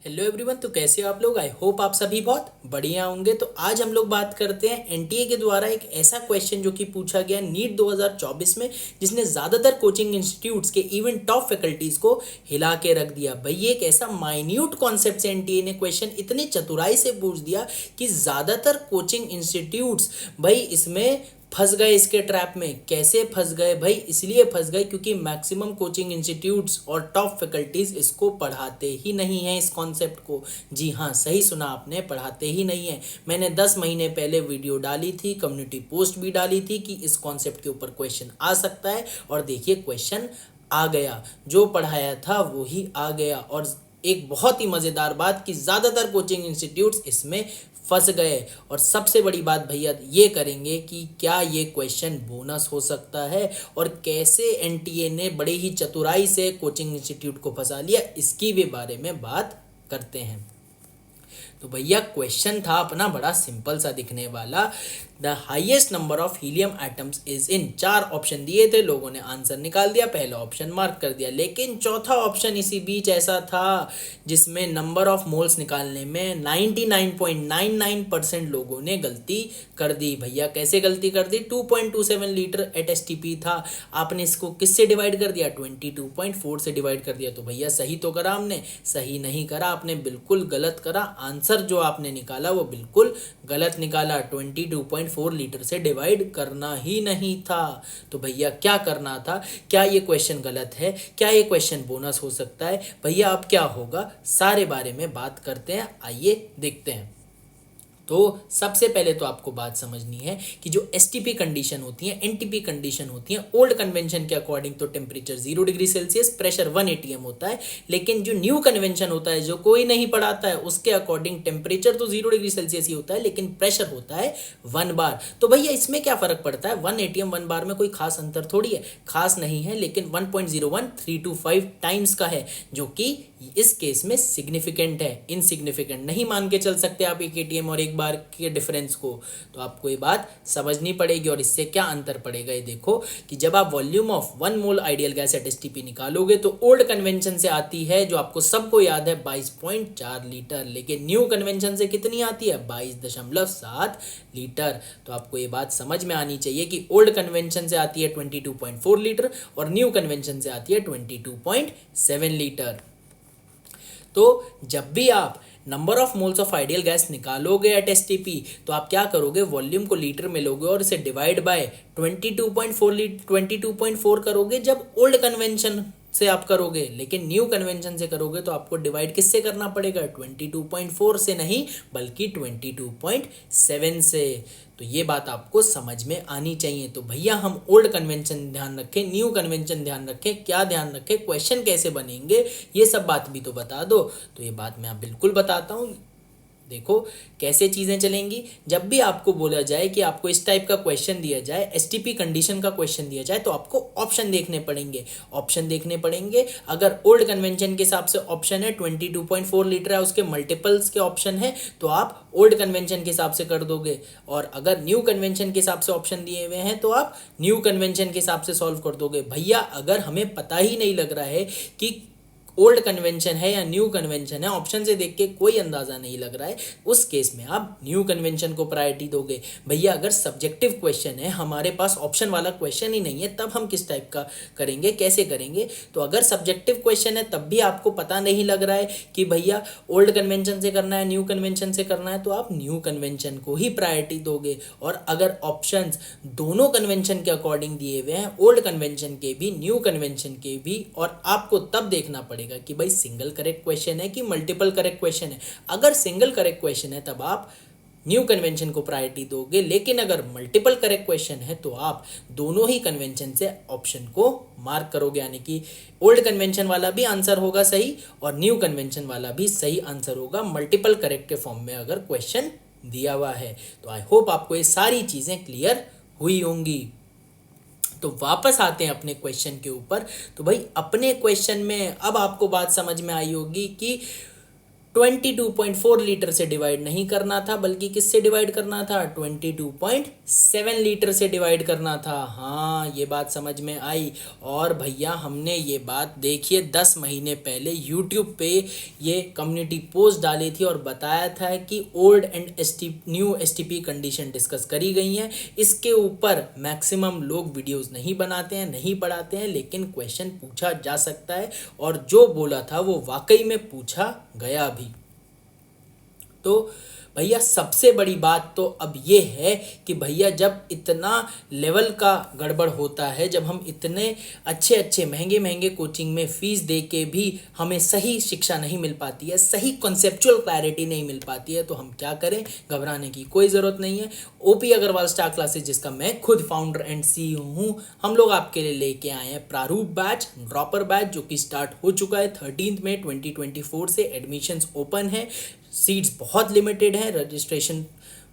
Hello everyone. तो कैसे हो आप लोग? आई होप आप सभी बहुत बढ़िया होंगे। तो आज हम लोग बात करते हैं एनटीए के द्वारा एक ऐसा क्वेश्चन जो कि पूछा गया नीट 2024 में, जिसने ज़्यादातर कोचिंग इंस्टीट्यूट्स के इवन टॉप फैकल्टीज़ को हिला के रख दिया। भाई ये एक ऐसा माइन्यूट कॉन्सेप्ट से एनटीए ने क्वेश्चन इतनी चतुराई से पूछ दिया कि ज़्यादातर कोचिंग इंस्टीट्यूट्स भाई इसमें फंस गए। इसके ट्रैप में कैसे फंस गए भाई? इसलिए फंस गए क्योंकि मैक्सिमम कोचिंग इंस्टीट्यूट्स और टॉप फैकल्टीज इसको पढ़ाते ही नहीं हैं, इस कॉन्सेप्ट को। जी हाँ, सही सुना आपने, पढ़ाते ही नहीं है। मैंने 10 महीने पहले वीडियो डाली थी, कम्युनिटी पोस्ट भी डाली थी कि इस कॉन्सेप्ट के ऊपर क्वेश्चन आ सकता है, और देखिए क्वेश्चन आ गया। जो पढ़ाया था वो ही आ गया। और एक बहुत ही मज़ेदार बात कि ज़्यादातर कोचिंग इंस्टीट्यूट्स इसमें फंस गए। और सबसे बड़ी बात भैया ये करेंगे कि क्या ये क्वेश्चन बोनस हो सकता है और कैसे एनटीए ने बड़े ही चतुराई से कोचिंग इंस्टीट्यूट को फंसा लिया, इसकी भी बारे में बात करते हैं। तो भैया क्वेश्चन था अपना बड़ा सिंपल सा दिखने वाला। The highest number of helium atoms is in. 4 option दिए थे, लोगों ने आंसर निकाल दिया, पहला ऑप्शन मार्क कर दिया। लेकिन चौथा ऑप्शन इसी बीच ऐसा था जिसमें नंबर ऑफ मोल्स निकालने में 99.99% लोगों ने गलती कर दी। भैया कैसे गलती कर दी? 2.27 लीटर एट एसटीपी था, आपने इसको किससे डिवाइड कर दिया? 22.4 से डिवाइड कर दिया। तो भैया सही तो करा हमने? सही नहीं करा आपने, बिल्कुल गलत करा। आंसर जो आपने निकाला वो बिल्कुल गलत निकाला। 22.4 लीटर से डिवाइड करना ही नहीं था। तो भैया क्या करना था? क्या ये क्वेश्चन गलत है? क्या ये क्वेश्चन बोनस हो सकता है? भैया अब क्या होगा, सारे बारे में बात करते हैं, आइए देखते हैं। तो सबसे पहले तो आपको बात समझनी है कि जो एसटीपी कंडीशन होती है, एनटीपी कंडीशन होती है, ओल्ड कन्वेंशन के अकॉर्डिंग तो temperature 0 degree Celsius, pressure 1 ATM होता है। लेकिन जो न्यू कन्वेंशन होता है, जो कोई नहीं पढ़ाता है, उसके अकॉर्डिंग टेम्परेचर तो 0 डिग्री सेल्सियस ही होता है, लेकिन प्रेशर होता है 1 बार। तो भैया इसमें क्या फर्क पड़ता है? 1 एटीएम 1 बार में कोई खास अंतर थोड़ी है, खास नहीं है, लेकिन 1.01325 टाइम्स का है, जो कि इस केस में सिग्निफिकेंट है। इनसिग्निफिकेंट नहीं मान के चल सकते आप एक एटीएम और एक बार के डिफरेंस को। तो आपको ये बात समझनी पड़ेगी। और इससे क्या अंतर पड़ेगा, ये देखो कि जब आप volume of 1 mole ideal gas at STP निकालोगे तो ओल्ड कन्वेंशन से आती है, जो आपको सबको याद है, 22.4 लीटर। लेकिन न्यू कन्वेंशन से कितनी आती है? 22.7 लीटर। तो आपको ये बात समझ में आनी चाहिए कि ओल्ड कन्वेंशन से आती है 22.4 लीटर और न्यू कन्वेंशन से आती है 22.7 लीटर। तो जब भी आप number of moles of ideal gas निकालोगे एट एसटीपी, तो आप क्या करोगे? वॉल्यूम को लीटर में लोगे और इसे डिवाइड बाय 22.4 करोगे जब ओल्ड कन्वेंशन से आप करोगे। लेकिन न्यू कन्वेंशन से करोगे तो आपको डिवाइड किससे करना पड़ेगा? 22.4 से नहीं, बल्कि 22.7 से। तो ये बात आपको समझ में आनी चाहिए। तो भैया हम ओल्ड कन्वेंशन ध्यान रखें, न्यू कन्वेंशन ध्यान रखें, क्या ध्यान रखें, क्वेश्चन कैसे बनेंगे, ये सब बात भी तो बता दो। तो ये बात मैं बिल्कुल बताता हूँ। देखो कैसे चीज़ें चलेंगी। जब भी आपको बोला जाए कि आपको इस टाइप का क्वेश्चन दिया जाए, एसटीपी कंडीशन का क्वेश्चन दिया जाए, तो आपको ऑप्शन देखने पड़ेंगे। ऑप्शन देखने पड़ेंगे, अगर ओल्ड कन्वेंशन के हिसाब से ऑप्शन है 22.4 लीटर है, उसके मल्टीपल्स के ऑप्शन है, तो आप ओल्ड कन्वेंशन के हिसाब से कर दोगे। और अगर न्यू कन्वेंशन के हिसाब से ऑप्शन दिए हुए हैं तो आप न्यू कन्वेंशन के हिसाब से सॉल्व कर दोगे। भैया अगर हमें पता ही नहीं लग रहा है कि ओल्ड कन्वेंशन है या न्यू कन्वेंशन है, ऑप्शन से देख के कोई अंदाज़ा नहीं लग रहा है, उस केस में आप न्यू कन्वेंशन को प्रायोरिटी दोगे। भैया अगर सब्जेक्टिव क्वेश्चन है, हमारे पास ऑप्शन वाला क्वेश्चन ही नहीं है, तब हम किस टाइप का करेंगे, कैसे करेंगे? तो अगर सब्जेक्टिव क्वेश्चन है तब भी आपको पता नहीं लग रहा है कि भैया ओल्ड कन्वेंशन से करना है, न्यू कन्वेंशन से करना है, तो आप न्यू कन्वेंशन को ही प्रायोरिटी दोगे। और अगर ऑप्शंस दोनों कन्वेंशन के अकॉर्डिंग दिए हुए हैं, ओल्ड कन्वेंशन के भी, न्यू कन्वेंशन के भी, और आपको तब देखना पड़ेगा कि भाई सिंगल करेक्ट क्वेश्चन है कि मल्टीपल करेक्ट क्वेश्चन है। अगर सिंगल करेक्ट क्वेश्चन है तब आप न्यू कन्वेंशन को प्रायोरिटी दोगे, लेकिन अगर मल्टीपल करेक्ट क्वेश्चन है तो आप दोनों ही कन्वेंशन से ऑप्शन को मार्क करोगे। यानी कि ओल्ड कन्वेंशन वाला भी आंसर होगा सही और न्यू कन्वेंशन वाला भी सही आंसर होगा, मल्टीपल करेक्ट के फॉर्म में अगर क्वेश्चन दिया हुआ है। तो आई होप आपको ये सारी चीज़ें क्लियर हुई होंगी। तो वापस आते हैं अपने क्वेश्चन के ऊपर। तो भाई अपने क्वेश्चन में अब आपको बात समझ में आई होगी कि 22.4 लीटर से डिवाइड नहीं करना था, बल्कि किससे डिवाइड करना था, 22.7 लीटर से डिवाइड करना था। हाँ, ये बात समझ में आई। और भैया हमने ये बात देखिए 10 महीने पहले यूट्यूब पे ये कम्युनिटी पोस्ट डाली थी और बताया था कि old and new STP condition discuss करी गई हैं। इसके ऊपर मैक्सिमम लोग वीडियोस नहीं बनाते हैं, नहीं पढ़ाते हैं, लेकिन क्वेश्चन पूछा जा सकता है और जो बोला था वो वाकई में पूछा गया भी। तो भैया सबसे बड़ी बात तो अब ये है कि भैया जब इतना लेवल का गड़बड़ होता है, जब हम इतने अच्छे अच्छे महंगे महंगे कोचिंग में फ़ीस दे के भी हमें सही शिक्षा नहीं मिल पाती है, सही कॉन्सेप्चुअल क्लैरिटी नहीं मिल पाती है, तो हम क्या करें, घबराने की कोई ज़रूरत नहीं है। ओपी अग्रवाल स्टार क्लासेस, जिसका मैं खुद फाउंडर एंड सीईओ हूँ, हम लोग आपके लिए लेके आए हैं प्रारूप बैच, ड्रॉपर बैच, जो कि स्टार्ट हो चुका है 13 मई 2024 से। एडमिशन्स ओपन है, सीट्स बहुत लिमिटेड हैं, रजिस्ट्रेशन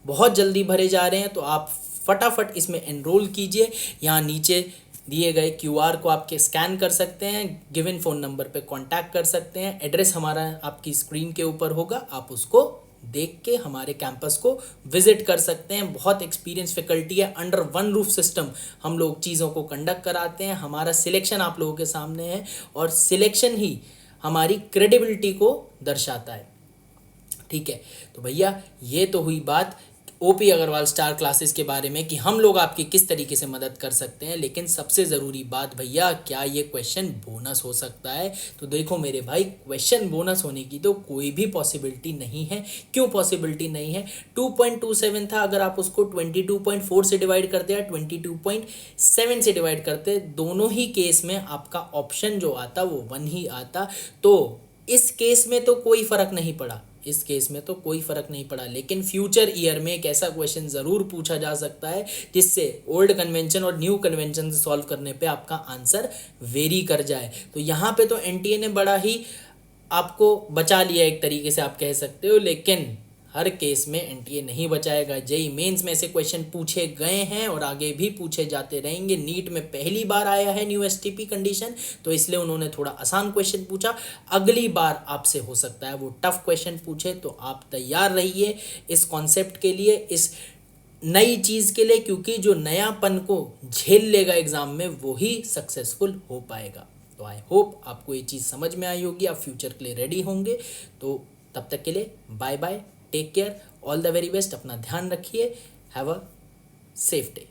बहुत जल्दी भरे जा रहे हैं, तो आप फटाफट इसमें एनरोल कीजिए। यहाँ नीचे दिए गए क्यूआर को आपके स्कैन कर सकते हैं, गिवन फ़ोन नंबर पे कांटेक्ट कर सकते हैं, एड्रेस हमारा आपकी स्क्रीन के ऊपर होगा, आप उसको देख के हमारे कैंपस को विजिट कर सकते हैं। बहुत एक्सपीरियंस फैकल्टी है, अंडर वन रूफ सिस्टम हम लोग चीज़ों को कंडक्ट कराते हैं। हमारा सिलेक्शन आप लोगों के सामने है और सिलेक्शन ही हमारी क्रेडिबिलिटी को दर्शाता है। ठीक है, तो भैया ये तो हुई बात ओपी अग्रवाल स्टार क्लासेस के बारे में कि हम लोग आपकी किस तरीके से मदद कर सकते हैं। लेकिन सबसे ज़रूरी बात भैया, क्या ये क्वेश्चन बोनस हो सकता है? तो देखो मेरे भाई, क्वेश्चन बोनस होने की तो कोई भी पॉसिबिलिटी नहीं है। क्यों पॉसिबिलिटी नहीं है? 2.27 था, अगर आप उसको 22.4 से डिवाइड करते या 22.7 से डिवाइड करते, दोनों ही केस में आपका ऑप्शन जो आता वो 1 ही आता। तो इस केस में तो कोई फ़र्क नहीं पड़ा, इस केस में तो कोई फ़र्क नहीं पड़ा। लेकिन फ्यूचर ईयर में एक ऐसा क्वेश्चन ज़रूर पूछा जा सकता है जिससे ओल्ड कन्वेंशन और न्यू कन्वेंशन से सॉल्व करने पे आपका आंसर वेरी कर जाए। तो यहाँ पे तो एनटीए ने बड़ा ही आपको बचा लिया एक तरीके से आप कह सकते हो, लेकिन हर केस में एनटीए नहीं बचाएगा। जेई मेंस में ऐसे क्वेश्चन पूछे गए हैं और आगे भी पूछे जाते रहेंगे। नीट में पहली बार आया है न्यू एसटीपी कंडीशन, तो इसलिए उन्होंने थोड़ा आसान क्वेश्चन पूछा। अगली बार आपसे हो सकता है वो टफ क्वेश्चन पूछे, तो आप तैयार रहिए इस कॉन्सेप्ट के लिए, इस नई चीज़ के लिए, क्योंकि जो नयापन को झेल लेगा एग्ज़ाम में वो ही सक्सेसफुल हो पाएगा। तो आई होप आपको ये चीज़ समझ में आई होगी, आप फ्यूचर के लिए रेडी होंगे। तो तब तक के लिए bye bye, take care, all the very best, अपना ध्यान रखिए, हैव अ सेफ डे।